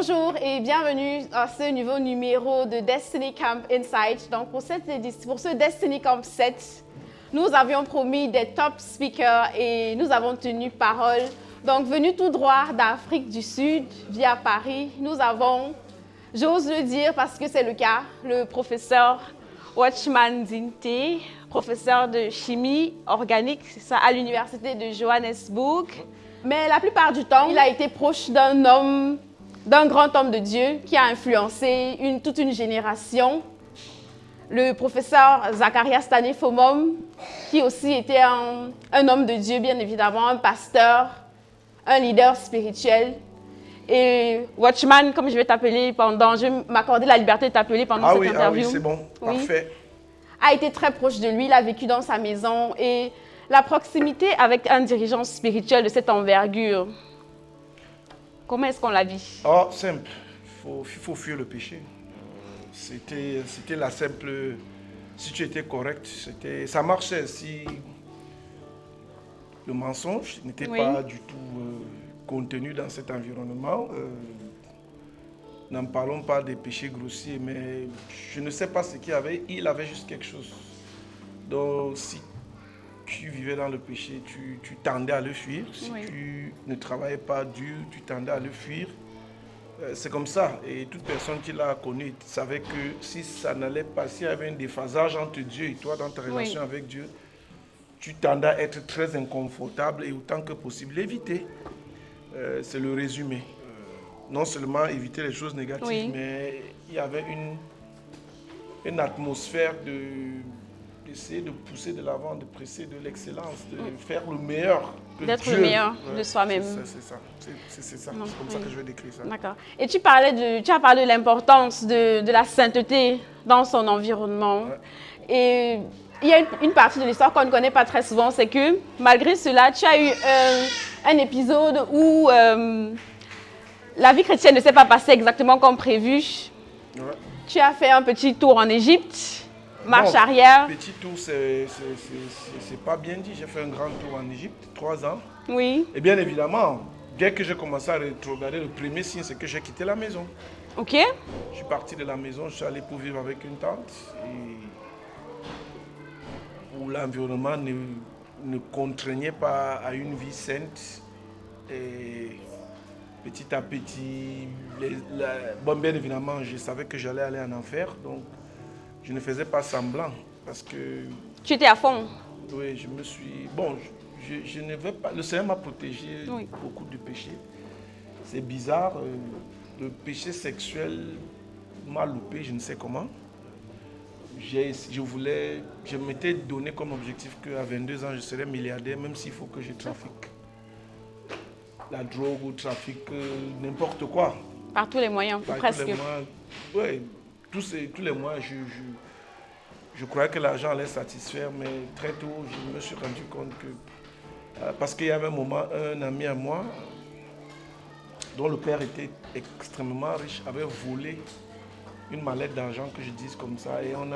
Bonjour et bienvenue à ce nouveau numéro de Destiny Camp Insight. Donc pour ce Destiny Camp 7, nous avions promis des top speakers et nous avons tenu parole. Donc venu tout droit d'Afrique du Sud via Paris, nous avons, j'ose le dire parce que c'est le cas, le professeur Watchman Dinte, professeur de chimie organique, c'est ça, à l'université de Johannesburg. Mais la plupart du temps, il a été proche d'un grand homme de Dieu qui a influencé toute une génération. Le professeur Zacharias Stanifomom, qui aussi était un homme de Dieu, bien évidemment, un pasteur, un leader spirituel. Et Watchman, comme je vais t'appeler je vais m'accorder la liberté de t'appeler pendant cette interview. Ah oui, c'est bon, parfait. A été très proche de lui, il a vécu dans sa maison et la proximité avec un dirigeant spirituel de cette envergure, comment est-ce qu'on la vit? Oh, simple, il faut fuir le péché. C'était la simple... Si tu étais correct, ça marchait. Si le mensonge n'était pas du tout contenu dans cet environnement, n'en parlons pas des péchés grossiers, mais je ne sais pas ce qu'il y avait, il avait juste quelque chose. Donc si tu vivais dans le péché, tu tendais à le fuir. Si tu ne travaillais pas dur, tu tendais à le fuir. C'est comme ça. Et toute personne qui l'a connu savait que si ça n'allait pas, s'il y avait un déphasage entre Dieu et toi dans ta relation avec Dieu, tu tendais à être très inconfortable et autant que possible l'éviter. C'est le résumé. Non seulement éviter les choses négatives, mais il y avait une atmosphère d'essayer de pousser de l'avant, de presser de l'excellence, de faire le meilleur que d'être Dieu. Le meilleur de soi-même. C'est ça. C'est comme ça que je vais décrire ça. D'accord. Et tu as parlé de l'importance de la sainteté dans son environnement. Ouais. Et il y a une partie de l'histoire qu'on ne connaît pas très souvent, c'est que malgré cela, tu as eu un épisode où la vie chrétienne ne s'est pas passée exactement comme prévu. Ouais. Tu as fait un petit tour en Égypte. Marche arrière. Petit tour, c'est pas bien dit. J'ai fait un grand tour en Égypte, 3 ans. Oui. Et bien évidemment, dès que j'ai commencé à regarder, le premier signe, c'est que j'ai quitté la maison. Ok. Je suis parti de la maison, je suis allé pour vivre avec une tante. Où l'environnement ne contraignait pas à une vie sainte. Et petit à petit, bien évidemment, je savais que j'allais aller en enfer. Donc, je ne faisais pas semblant parce que... Tu étais à fond? Oui, je me suis... Bon, je ne vais pas... Le Seigneur m'a protégé beaucoup de péchés. C'est bizarre. Le péché sexuel m'a loupé, je ne sais comment. Je m'étais donné comme objectif qu'à 22 ans, je serais milliardaire, même s'il faut que je trafique la drogue ou trafique n'importe quoi. Par tous les moyens, presque. Oui. Tous les mois, je croyais que l'argent allait satisfaire, mais très tôt, je me suis rendu compte que... parce qu'il y avait un moment, un ami à moi, dont le père était extrêmement riche, avait volé une mallette d'argent, que je dise comme ça, et on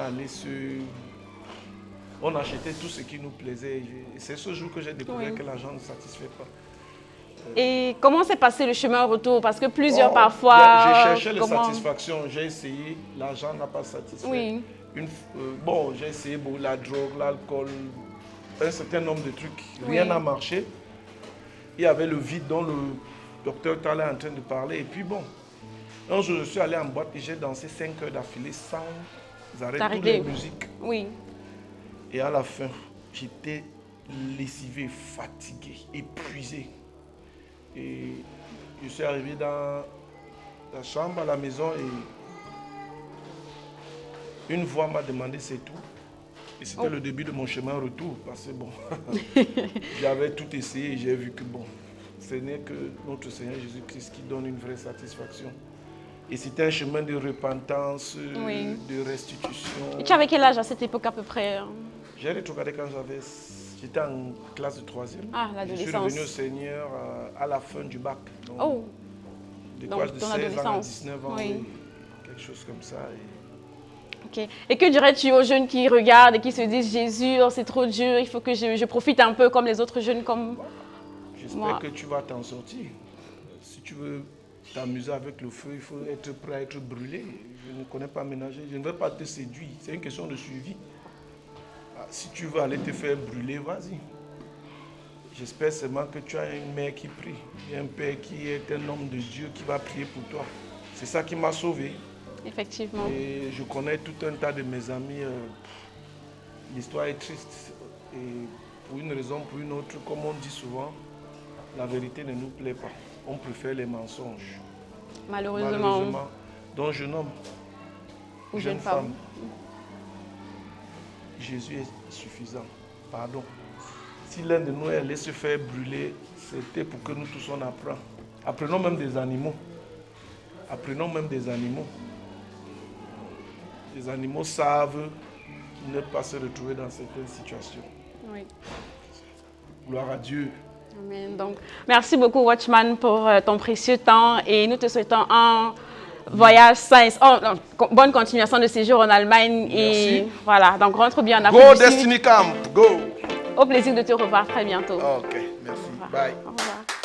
achetait tout ce qui nous plaisait. Et c'est ce jour que j'ai découvert que l'argent ne satisfait pas. Et comment s'est passé le chemin retour? Parce que plusieurs parfois... J'ai cherché la satisfaction, j'ai essayé, l'argent n'a pas satisfait. Oui. J'ai essayé la drogue, l'alcool, un certain nombre de trucs, rien n'a marché. Il y avait le vide dont le docteur Tala est en train de parler. Et puis un jour je suis allé en boîte et j'ai dansé 5 heures d'affilée sans arrêt, toutes les musiques. Oui. Et à la fin, j'étais lessivé, fatigué, épuisé. Et je suis arrivé dans la chambre, à la maison, et une voix m'a demandé c'est tout. Et c'était le début de mon chemin retour, parce que j'avais tout essayé et j'ai vu que ce n'est que notre Seigneur Jésus-Christ qui donne une vraie satisfaction. Et c'était un chemin de repentance, de restitution. Et tu avais quel âge à cette époque à peu près? J'ai rétrogradé quand j'étais en classe de 3e. Ah, l'adolescence. Je suis revenu au Seigneur à la fin du bac. Donc, de 16 ans à 19 ans, quelque chose comme ça. Okay. Et que dirais-tu aux jeunes qui regardent et qui se disent « Jésus, c'est trop dur, il faut que je profite un peu comme les autres jeunes comme J'espère que tu vas t'en sortir. Si tu veux t'amuser avec le feu, il faut être prêt à être brûlé. Je ne connais pas ménager, je ne vais pas te séduire, c'est une question de suivi. Si tu veux aller te faire brûler, vas-y. J'espère seulement que tu as une mère qui prie, et un père qui est un homme de Dieu qui va prier pour toi. C'est ça qui m'a sauvé. Effectivement. Et je connais tout un tas de mes amis. L'histoire est triste. Et pour une raison, pour une autre, comme on dit souvent, la vérité ne nous plaît pas. On préfère les mensonges. Malheureusement. Donc, jeune homme ou jeune femme, Jésus est suffisant. Pardon. Si l'un de nous allait se faire brûler, c'était pour que nous tous on apprenne. Apprenons même des animaux. Apprenons même des animaux. Les animaux savent ne pas se retrouver dans certaines situations. Oui. Gloire à Dieu. Amen. Donc, merci beaucoup, Watchman, pour ton précieux temps et nous te souhaitons un voyage sain. Bonne continuation de séjour en Allemagne. Merci. Et voilà, donc rentre bien en Afrique Go du Sud. Destiny Camp, go. Au plaisir de te revoir très bientôt. Ok, merci. Bye. Au revoir.